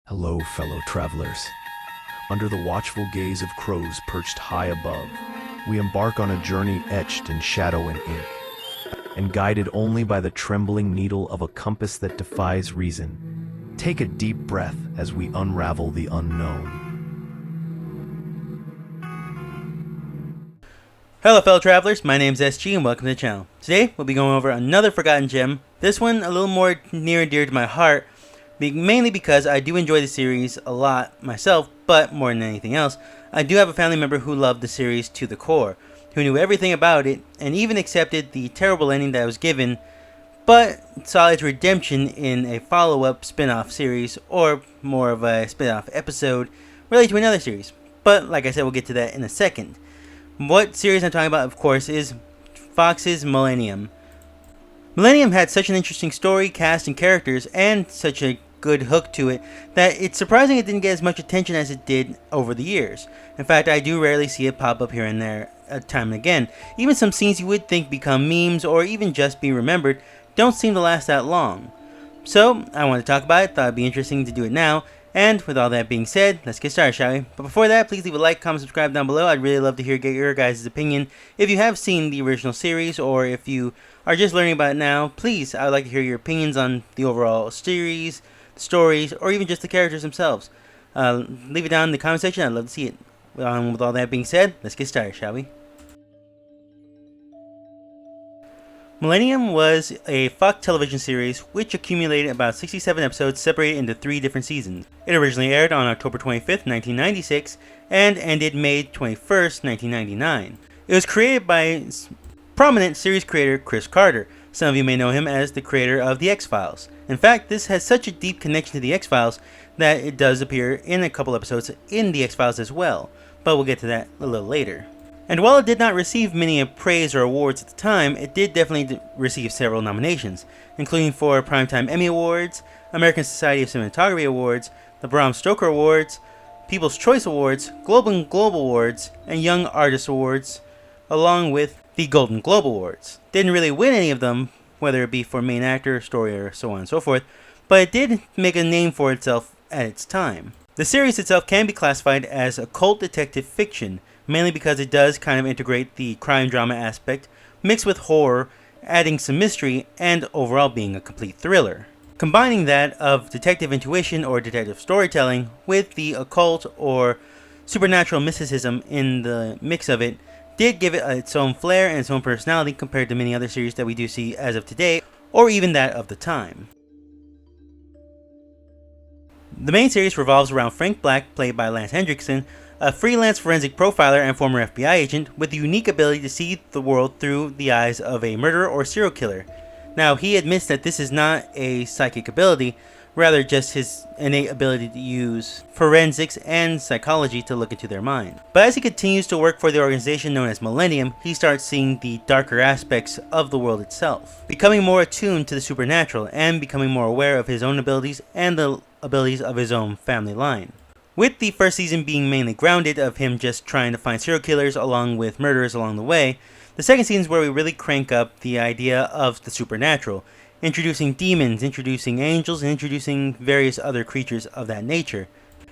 Hello, fellow travelers. Under the watchful gaze of crows perched high above, we embark on a journey etched in shadow and ink, and guided only by the trembling needle of a compass that defies reason. Take a deep breath as we unravel the unknown. Hello fellow travelers, my name is SG and welcome to the channel. Today we'll be going over another forgotten gem, this one a little more near and dear to my heart, mainly because I do enjoy the series a lot myself, but more than anything else, I do have a family member who loved the series to the core, who knew everything about it, and even accepted the terrible ending that was given, but saw its redemption in a follow-up spin-off series, or more of a spin-off episode related to another series. But like I said, we'll get to that in a second. What series I'm talking about, of course, is Fox's Millennium. Millennium had such an interesting story, cast, and characters, and such a good hook to it, that it's surprising it didn't get as much attention as it did over the years. In fact, I do rarely see it pop up here and there, time and again. Even some scenes you would think become memes, or even just be remembered, don't seem to last that long. So, I want to talk about it, thought it'd be interesting to do it now. And with all that being said, let's get started, shall we? But before that, please leave a like, comment, subscribe down below. I'd really love to get your guys' opinion. If you have seen the original series, or if you are just learning about it now, please, I would like to hear your opinions on the overall series, the stories, or even just the characters themselves. Leave it down in the comment section. I'd love to see it. With all that being said, let's get started, shall we? Millennium was a Fox television series which accumulated about 67 episodes separated into 3 different seasons. It originally aired on October 25th, 1996 and ended May 21st, 1999. It was created by prominent series creator Chris Carter. Some of you may know him as the creator of The X-Files. In fact, this has such a deep connection to The X-Files that it does appear in a couple episodes in The X-Files as well, but we'll get to that a little later. And while it did not receive many praise or awards at the time, it did definitely receive several nominations, including 4 Primetime Emmy Awards, American Society of Cinematography Awards, the Bram Stoker Awards, People's Choice Awards, Global Awards, and Young Artist Awards, along with the Golden Globe Awards. Didn't really win any of them, whether it be for main actor, story, or so on and so forth, but it did make a name for itself at its time. The series itself can be classified as occult detective fiction, mainly because it does kind of integrate the crime drama aspect, mixed with horror, adding some mystery, and overall being a complete thriller. Combining that of detective intuition or detective storytelling with the occult or supernatural mysticism in the mix of it did give it its own flair and its own personality compared to many other series that we do see as of today, or even that of the time. The main series revolves around Frank Black, played by Lance Hendrickson, a freelance forensic profiler and former FBI agent with the unique ability to see the world through the eyes of a murderer or serial killer. Now, he admits that this is not a psychic ability, rather just his innate ability to use forensics and psychology to look into their mind. But as he continues to work for the organization known as Millennium, he starts seeing the darker aspects of the world itself, becoming more attuned to the supernatural and becoming more aware of his own abilities and the abilities of his own family line. With the first season being mainly grounded of him just trying to find serial killers along with murderers along the way, the second season is where we really crank up the idea of the supernatural, introducing demons, introducing angels, and introducing various other creatures of that nature.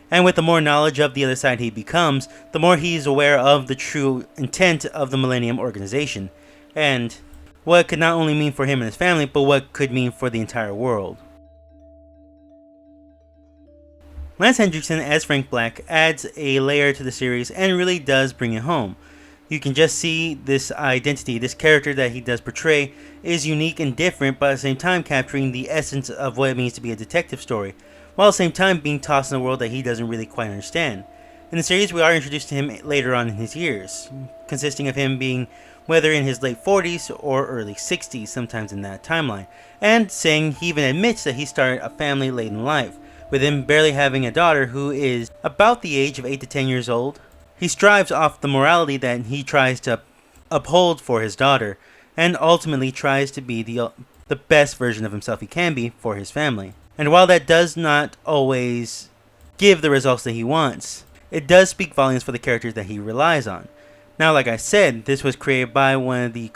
And with the more knowledge of the other side he becomes, the more he's aware of the true intent of the Millennium organization, and what it could not only mean for him and his family, but what it could mean for the entire world. Lance Hendrickson as Frank Black adds a layer to the series and really does bring it home. You can just see this identity, this character that he does portray is unique and different, but at the same time capturing the essence of what it means to be a detective story, while at the same time being tossed in a world that he doesn't really quite understand. In the series, we are introduced to him later on in his years, consisting of him being whether in his late 40s or early 60s, sometimes in that timeline, and saying he even admits that he started a family late in life, with him barely having a daughter who is about the age of 8 to 10 years old. He strives off the morality that he tries to uphold for his daughter, and ultimately tries to be the best version of himself he can be for his family. And while that does not always give the results that he wants, it does speak volumes for the characters that he relies on. Now, like I said, this was created by one of the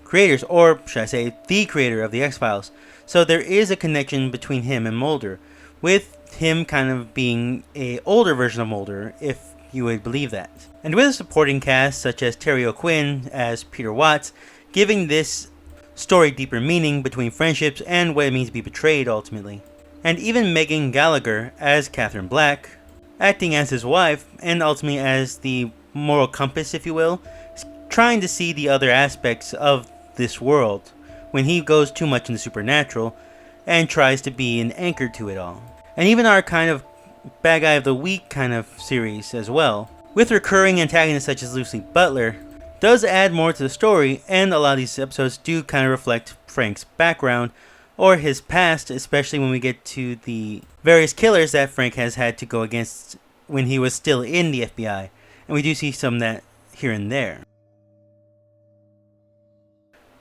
creators, or should I say, the creator of The X-Files, so there is a connection between him and Mulder, with him kind of being a older version of Mulder, if you would believe that. And with a supporting cast such as Terry O'Quinn as Peter Watts, giving this story deeper meaning between friendships and what it means to be betrayed ultimately. And even Megan Gallagher as Catherine Black, acting as his wife and ultimately as the moral compass, if you will, trying to see the other aspects of this world when he goes too much into supernatural and tries to be an anchor to it all. And even our kind of bad guy of the week kind of series as well, with recurring antagonists such as Lucy Butler, does add more to the story, and a lot of these episodes do kind of reflect Frank's background or his past, especially when we get to the various killers that Frank has had to go against when he was still in the FBI, and we do see some of that here and there.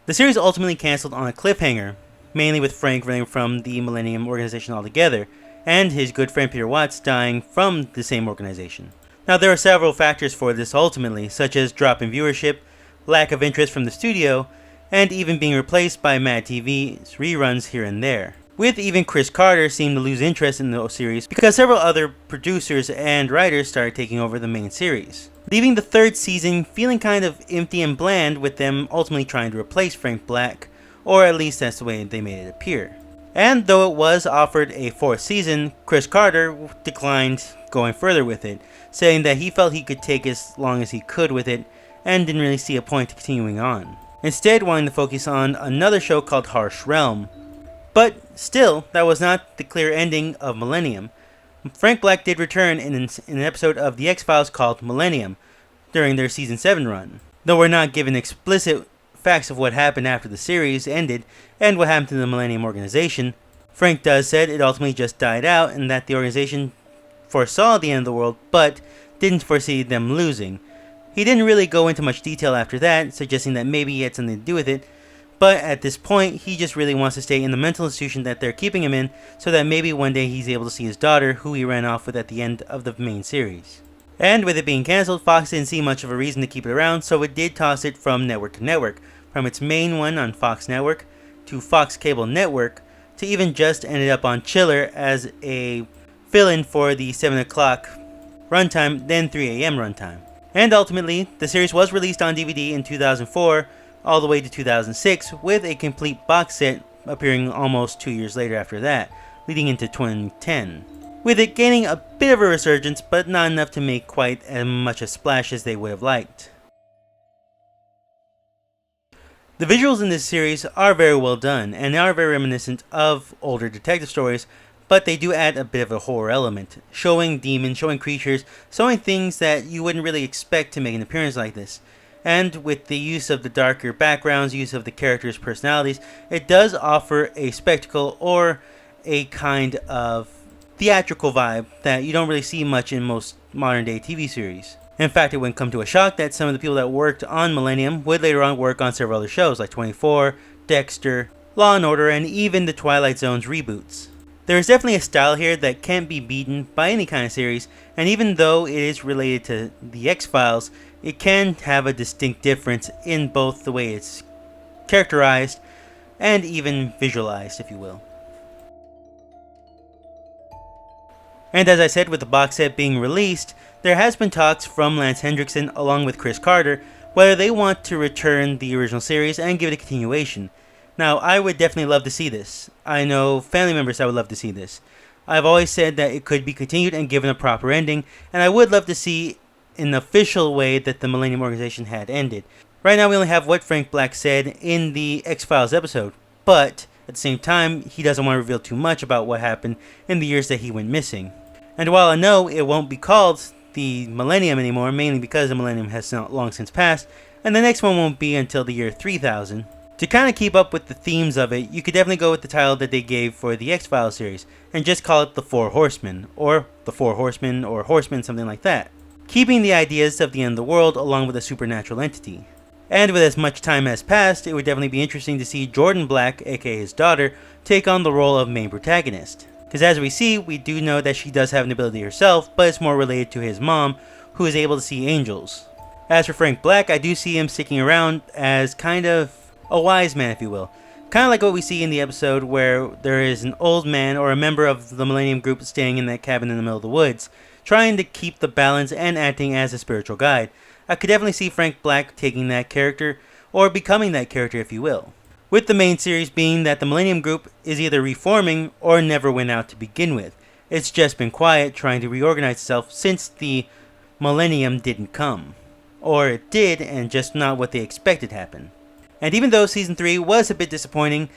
The series ultimately cancelled on a cliffhanger, mainly with Frank running from the Millennium organization altogether, and his good friend Peter Watts dying from the same organization. Now, there are several factors for this ultimately, such as drop in viewership, lack of interest from the studio, and even being replaced by Mad TV's reruns here and there. With even Chris Carter seeming to lose interest in the series because several other producers and writers started taking over the main series, leaving the third season feeling kind of empty and bland, with them ultimately trying to replace Frank Black, or at least that's the way they made it appear. And though it was offered a fourth season, Chris Carter declined going further with it, saying that he felt he could take as long as he could with it and didn't really see a point to continuing on, instead wanting to focus on another show called Harsh Realm. But still, that was not the clear ending of Millennium. Frank Black did return in an episode of The X-Files called Millennium during their Season 7 run, though we're not given explicit facts of what happened after the series ended and what happened to the Millennium organization. Frank does said it ultimately just died out and that the organization foresaw the end of the world but didn't foresee them losing. He didn't really go into much detail after that, suggesting that maybe he had something to do with it, but at this point he just really wants to stay in the mental institution that they're keeping him in so that maybe one day he's able to see his daughter, who he ran off with at the end of the main series. And with it being cancelled, Fox didn't see much of a reason to keep it around, so it did toss it from network to network, from its main one on Fox Network to Fox Cable Network, to even just ended up on Chiller as a fill-in for the 7 o'clock runtime, then 3 a.m. runtime. And ultimately, the series was released on DVD in 2004, all the way to 2006, with a complete box set appearing almost 2 years later after that, leading into 2010. With it gaining a bit of a resurgence, but not enough to make quite as much a splash as they would have liked. The visuals in this series are very well done, and they are very reminiscent of older detective stories, but they do add a bit of a horror element, showing demons, showing creatures, showing things that you wouldn't really expect to make an appearance like this. And with the use of the darker backgrounds, use of the characters' personalities, it does offer a spectacle or a kind of theatrical vibe that you don't really see much in most modern day TV series. In fact, it wouldn't come to a shock that some of the people that worked on Millennium would later on work on several other shows like 24, Dexter, Law & Order, and even the Twilight Zone's reboots. There is definitely a style here that can't be beaten by any kind of series, and even though it is related to the X-Files, it can have a distinct difference in both the way it's characterized and even visualized, if you will. And as I said, with the box set being released, there has been talks from Lance Hendrickson along with Chris Carter whether they want to return the original series and give it a continuation. Now, I would definitely love to see this. I know family members that would love to see this. I've always said that it could be continued and given a proper ending, and I would love to see in the official way that the Millennium organization had ended. Right now we only have what Frank Black said in the X-Files episode, but at the same time, he doesn't want to reveal too much about what happened in the years that he went missing. And while I know it won't be called the Millennium anymore, mainly because the Millennium has long since passed, and the next one won't be until the year 3000, to kind of keep up with the themes of it, you could definitely go with the title that they gave for the X-Files series, and just call it The Four Horsemen, or The Four Horsemen, or Horsemen, something like that, keeping the ideas of the end of the world along with a supernatural entity. And with as much time has passed, it would definitely be interesting to see Jordan Black, aka his daughter, take on the role of main protagonist. Because as we see, we do know that she does have an ability herself, but it's more related to his mom, who is able to see angels. As for Frank Black, I do see him sticking around as kind of a wise man, if you will, Kind of like what we see in the episode where there is an old man or a member of the Millennium group staying in that cabin in the middle of the woods, trying to keep the balance and acting as a spiritual guide. I could definitely see Frank Black taking that character, or becoming that character if you will. With the main series being that the Millennium group is either reforming or never went out to begin with. It's just been quiet, trying to reorganize itself since the Millennium didn't come. Or it did, and just not what they expected happened. And even though Season 3 was a bit disappointing,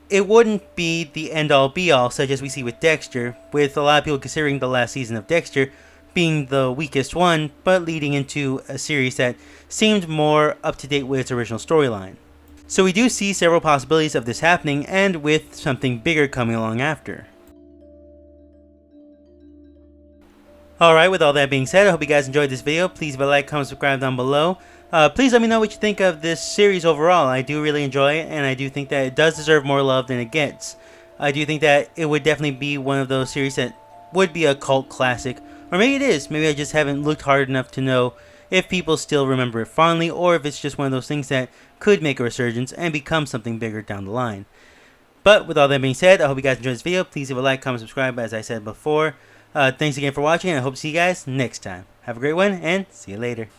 it wouldn't be the end-all be-all such as we see with Dexter, with a lot of people considering the last season of Dexter being the weakest one, but leading into a series that seemed more up-to-date with its original storyline. So we do see several possibilities of this happening, and with something bigger coming along after. Alright, with all that being said, I hope you guys enjoyed this video. Please leave a like, comment, subscribe down below. Please let me know what you think of this series overall. I do really enjoy it, and I do think that it does deserve more love than it gets. I do think that it would definitely be one of those series that would be a cult classic. Or maybe it is. Maybe I just haven't looked hard enough to know if people still remember it fondly, or if it's just one of those things that could make a resurgence and become something bigger down the line. But with all that being said, I hope you guys enjoyed this video. Please leave a like, comment, subscribe as I said before. Thanks again for watching, and I hope to see you guys next time. Have a great one, and see you later.